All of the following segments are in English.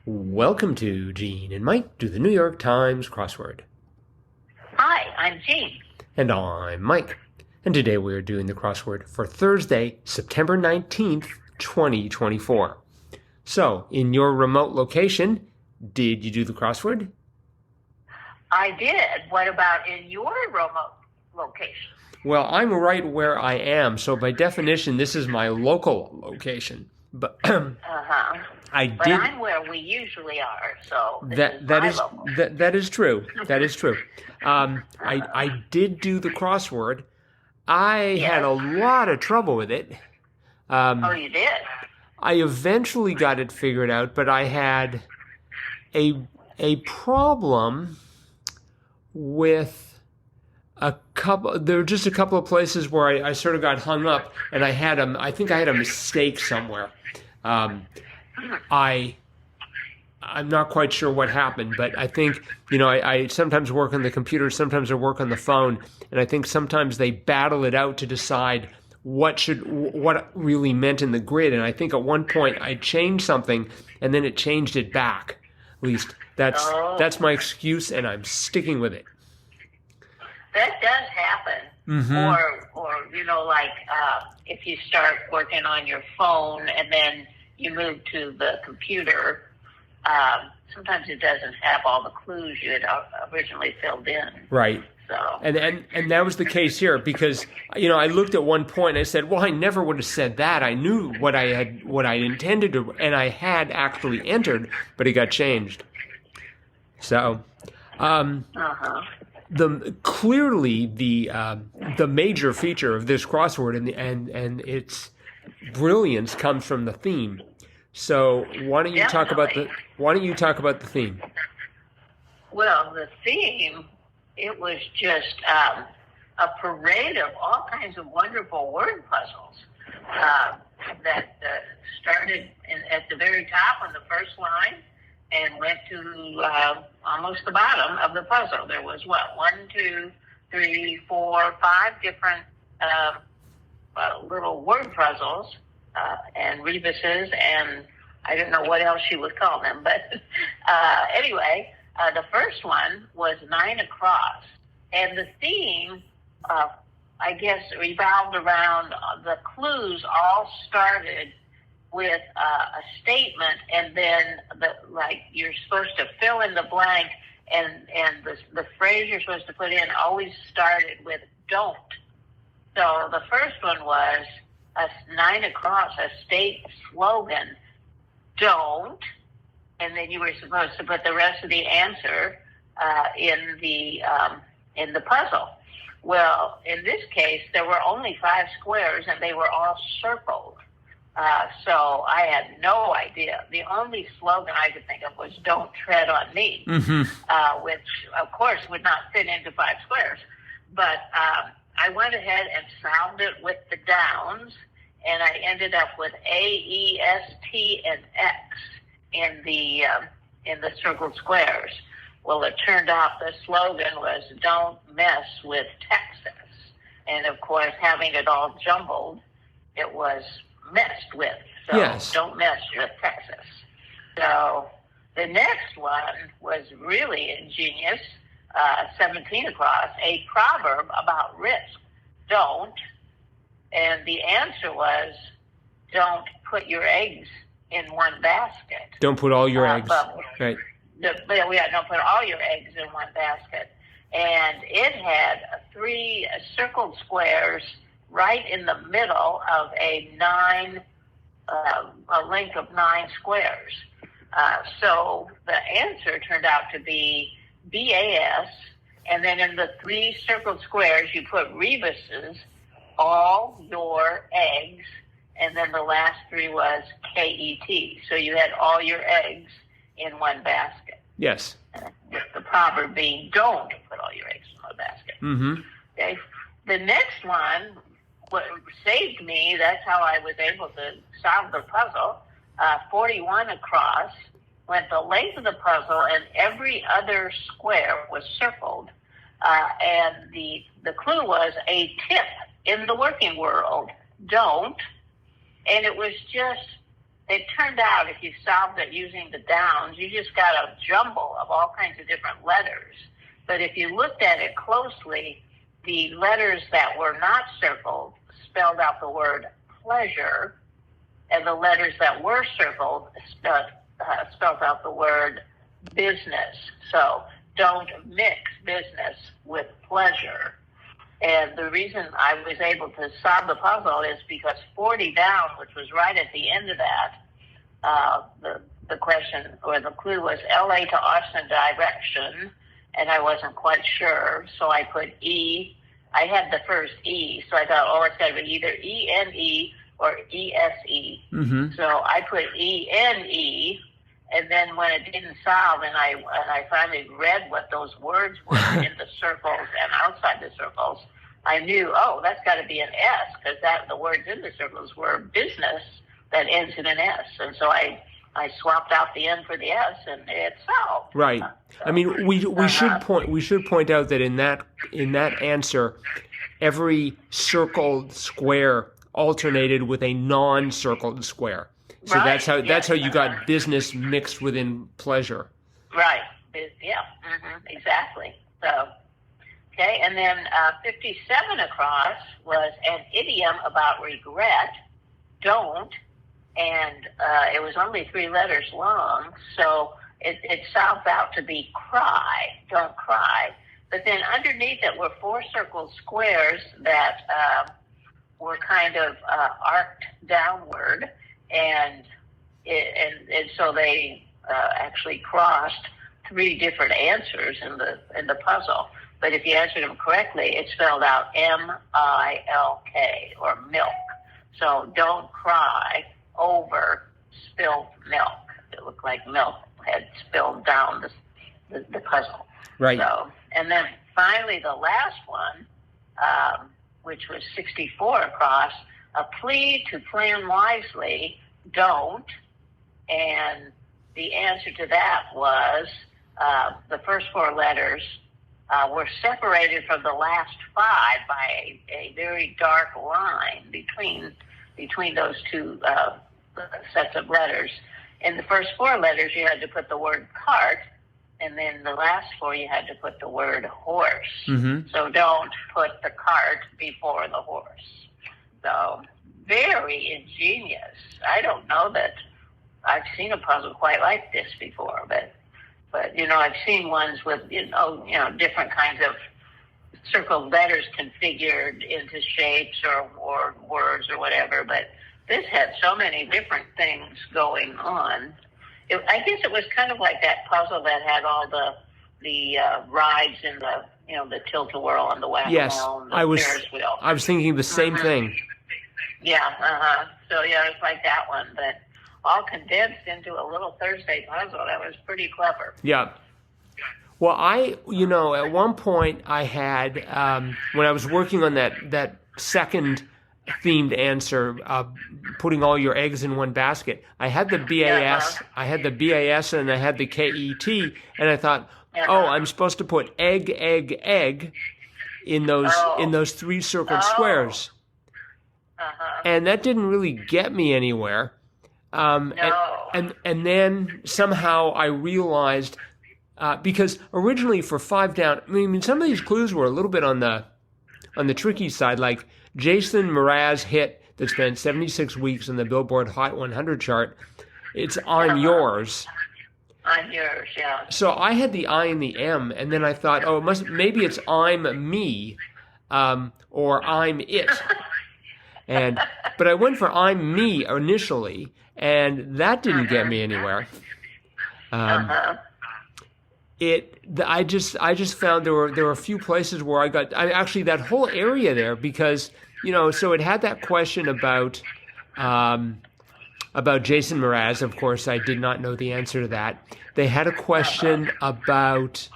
Welcome to Gene and Mike do the New York Times crossword. Hi, I'm Jean. And I'm Mike. And today we are doing the crossword for Thursday, September 19th, 2024. So, in your remote location, did you do the crossword? I did. What about in your remote location? Well, I'm right where I am, so by definition, this is my local location. But But I'm where we usually are, so that is true. That is true. I did do the crossword. I had a lot of trouble with it. Oh, you did? I eventually got it figured out, but I had a problem with there were just a couple of places where I sort of got hung up, and I think I had a mistake somewhere. I'm not quite sure what happened, but I think, I sometimes work on the computer, sometimes I work on the phone, and I think sometimes they battle it out to decide what really meant in the grid. And I think at one point I changed something, and then it changed it back. At least that's my excuse, and I'm sticking with it. That does happen. Mm-hmm. Or if you start working on your phone and then you move to the computer, sometimes it doesn't have all the clues you had originally filled in. Right. So. And that was the case here because, I looked at one point and I said, well, I never would have said that. I knew what I intended to, and I had actually entered, but it got changed. So, clearly the major feature of this crossword and its brilliance comes from the theme. So why don't you talk about the theme? Well, the theme, it was just a parade of all kinds of wonderful word puzzles that started at the very top on the first line and went to almost the bottom of the puzzle. There was 5 different little word puzzles and rebuses, and I don't know what else you would call them. But anyway, the first one was 9 across, and the theme, I guess, revolved around the clues all started with a statement, and then you're supposed to fill in the blank, and the phrase you're supposed to put in always started with don't. So the first one was a 9 across, a state slogan, don't, and then you were supposed to put the rest of the answer in the puzzle. Well, in this case, there were only 5 squares, and they were all circled. So I had no idea. The only slogan I could think of was "Don't tread on me," which, of course, would not fit into 5 squares. But I went ahead and solved it with the downs, and I ended up with A, E, S, T, and X in the circled squares. Well, it turned out the slogan was "Don't mess with Texas," and of course, having it all jumbled, it was messed with. So yes. Don't mess with Texas. So the next one was really ingenious. 17 across, a proverb about risk. Don't. And the answer was, don't put your eggs in one basket. Don't put all your eggs. Right. Don't put all your eggs in one basket. And it had 3 circled squares right in the middle of a length of 9 squares. So the answer turned out to be BAS, and then in the 3 circled squares, you put rebuses, all your eggs, and then the last 3 was KET. So you had all your eggs in one basket. Yes. With the proverb being, don't put all your eggs in one basket. Mm-hmm. Okay. The next one, what saved me, that's how I was able to solve the puzzle, 41 across, went the length of the puzzle, and every other square was circled. And the clue was a tip in the working world, don't. And it was just it turned out if you solved it using the downs, you just got a jumble of all kinds of different letters. But if you looked at it closely, the letters that were not circled spelled out the word pleasure, and the letters that were circled spelled out the word business. So don't mix business with pleasure. And the reason I was able to solve the puzzle is because 40 down, which was right at the end of that, the question or the clue was LA to Austin direction, and I wasn't quite sure, so I put E. I had the first E, so I thought, it's got to be either E-N-E or E-S-E. Mm-hmm. So I put E-N-E, and then when it didn't solve, and I finally read what those words were in the circles and outside the circles, I knew, that's got to be an S, because the words in the circles were business that ends in an S. And so I swapped out the N for the S, and it solved. Right. I mean, we should point out that in that answer, every circled square alternated with a non-circled square. So right. that's how you got business mixed within pleasure. Right. Yeah. Exactly. So, okay. And then 57 across was an idiom about regret. Don't. And it was only 3 letters long, so it solved out to be cry. Don't cry. But then underneath it were 4 circled squares that were kind of arced downward. And so they actually crossed 3 different answers in the puzzle. But if you answered them correctly, it spelled out M-I-L-K, or milk. So don't cry over spilled milk. It looked like milk had spilled down the puzzle. Right. So, and then finally the last one, which was 64 across, a plea to plan wisely. Don't. And the answer to that was the first 4 letters were separated from the last 5 by a very dark line between those 2 sets of letters. In the first 4 letters, you had to put the word cart, and then the last 4, you had to put the word horse. Mm-hmm. So don't put the cart before the horse. So very ingenious. I don't know that I've seen a puzzle quite like this before, but I've seen ones with different kinds of circled letters configured into shapes or words or whatever, but this had so many different things going on. I guess it was kind of like that puzzle that had all the rides in the tilt-a-whirl and the whack-a-mole and the Ferris wheel. I was thinking the same thing. Yeah, So, it's like that one, but all condensed into a little Thursday puzzle. That was pretty clever. Yeah. Well, at one point I had, when I was working on that second themed answer, putting all your eggs in one basket, I had the BAS, I had the BAS, and I had the KET, and I thought, I'm supposed to put egg, egg, egg in those 3 circled squares. And that didn't really get me anywhere. And then somehow I realized, because originally for 5 down, I mean, some of these clues were a little bit on the tricky side, like Jason Mraz hit that spent 76 weeks on the Billboard Hot 100 chart. It's I'm Yours. I'm yours, yeah. So I had the I and the M, and then I thought, maybe it's I'm me, or I'm it. But I went for I'm me initially, and that didn't get me anywhere. I just found there were a few places where I actually that whole area there, because so it had that question about Jason Mraz. Of course, I did not know the answer to that. They had a question about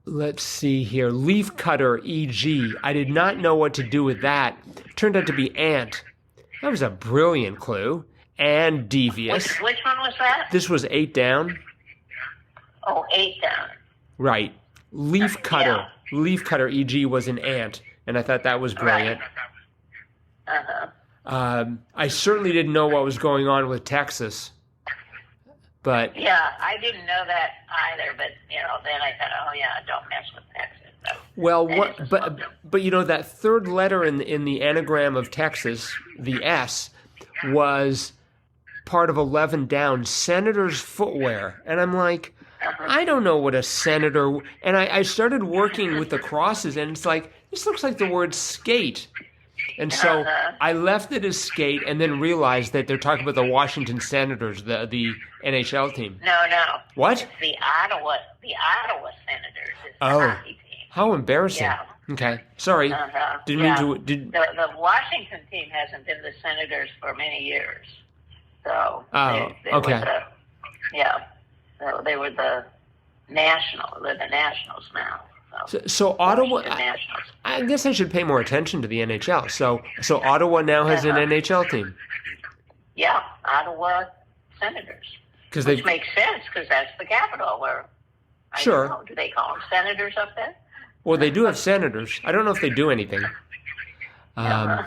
let's see here, leaf cutter, e.g. I did not know what to do with that. It turned out to be ant. That was a brilliant clue and devious. Which one was that? This was 8 down. Oh, 8 down. Right. Leaf cutter. Leaf cutter, e.g. was an ant, and I thought that was brilliant. Right. I certainly didn't know what was going on with Texas, but Yeah, I didn't know that either, but, then I thought, oh, yeah, don't mess with Texas. So well, that is a but that third letter in the anagram of Texas, the S, was part of 11 down, senator's footwear, and I'm like, I don't know what a senator. And I started working with the crosses, and it's like, this looks like the word skate. And so I left it as skate, and then realized that they're talking about the Washington Senators, the NHL team. No. What? It's the Ottawa Senators. It's the hockey team. How embarrassing. Yeah. Okay. Sorry. Didn't mean to. The Washington team hasn't been the Senators for many years. So they okay. So they were the Nationals. They're the Nationals now. So Ottawa, I guess I should pay more attention to the NHL. So Ottawa now has an NHL team. Yeah, Ottawa Senators. Which makes sense because that's the capital where. I don't know, do they call them senators up there? Well, they do have senators. I don't know if they do anything. They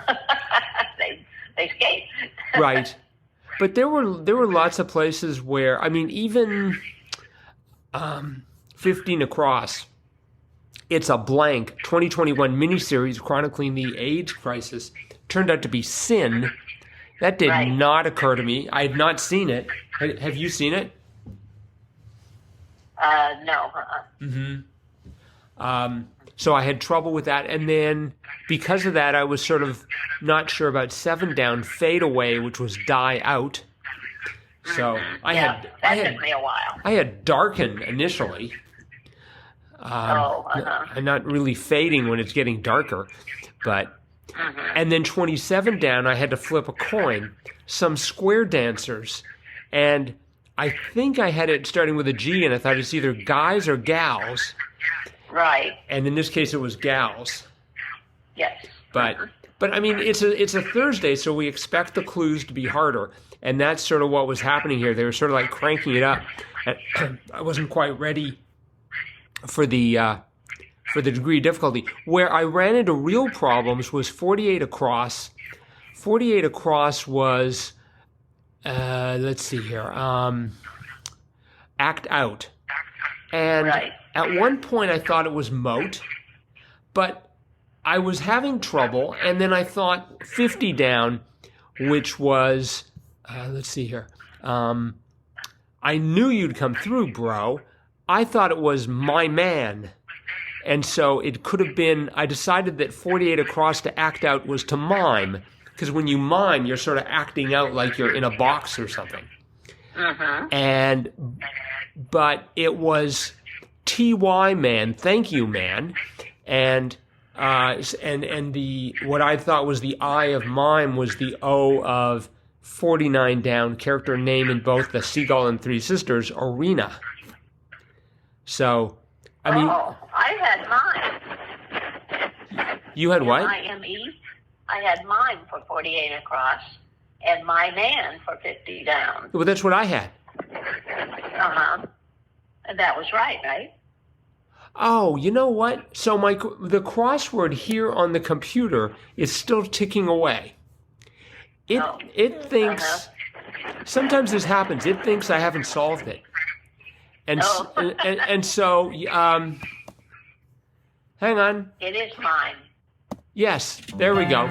skate. Right. But there were lots of places where, I mean, even 15 across. It's a blank 2021 miniseries chronicling the AIDS crisis. Turned out to be Sin. That did not occur to me. I had not seen it. Have you seen it? No. So I had trouble with that. And then because of that, I was sort of not sure about 7 Down, Fade Away, which was Die Out. So that took me a while. I had Darken initially. I'm not really fading when it's getting darker, but and then 27 Down, I had to flip a coin. Some square dancers, and I think I had it starting with a G, and I thought it's either guys or gals. Right. And in this case, it was gals. Yes. But I mean, it's a Thursday, so we expect the clues to be harder, and that's sort of what was happening here. They were sort of like cranking it up. I wasn't quite ready for the degree of difficulty. Where I ran into real problems was 48 across. 48 across was, let's see here, Act Out. And at one point I thought it was Moat, but I was having trouble, and then I thought 50 Down, which was, let's see here, I knew you'd come through, bro. I thought it was My Man. And so it could have been, I decided that 48 across to act out was to mime. Because when you mime, you're sort of acting out like you're in a box or something. But it was TY Man, thank you, man. And the what I thought was the I of mime was the O of 49 Down, character name in both the Seagull and Three Sisters, Arena. So, I mean... Oh, I had mine. You had what? MIME. I had mine for 48 across and My Man for 50 down. Well, that's what I had. And that was right? Oh, you know what? So the crossword here on the computer is still ticking away. It thinks... Sometimes this happens. It thinks I haven't solved it. And so, hang on. It is mine. Yes, there we go.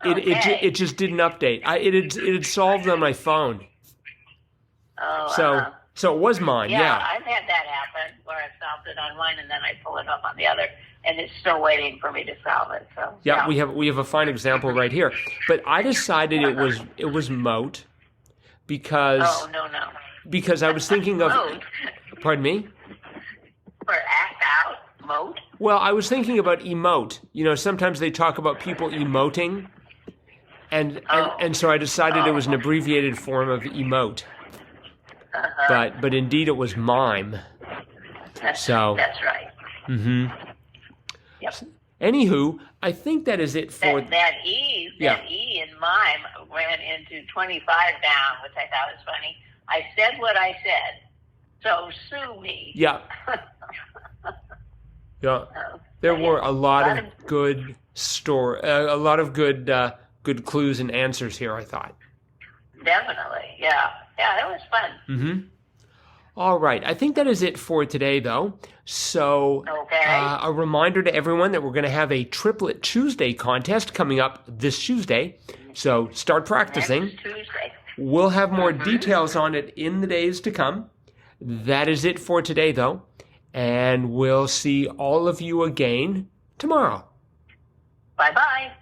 It just didn't update. It had solved on my phone. So it was mine. Yeah, I've had that happen where I solved it on one and then I pull it up on the other, and it's still waiting for me to solve it. So yeah, we have a fine example right here. But I decided it was moat. Because because I was thinking of pardon me? For act out, moat? Well, I was thinking about emote. You know, sometimes they talk about people emoting, and so I decided it was an abbreviated form of emote. But indeed it was mime. That's right. Yep. Anywho, I think that is it for that E in mime ran into 25 down, which I thought was funny. I said what I said, so sue me. Yeah. Yeah. There were a lot of good a lot of good clues and answers here, I thought. Definitely, yeah. Yeah, it was fun. Mm-hmm. All right. I think that is it for today, though. So a reminder to everyone that we're going to have a Triplet Tuesday contest coming up this Tuesday. So start practicing. Next Tuesday. We'll have more details on it in the days to come. That is it for today, though. And we'll see all of you again tomorrow. Bye-bye.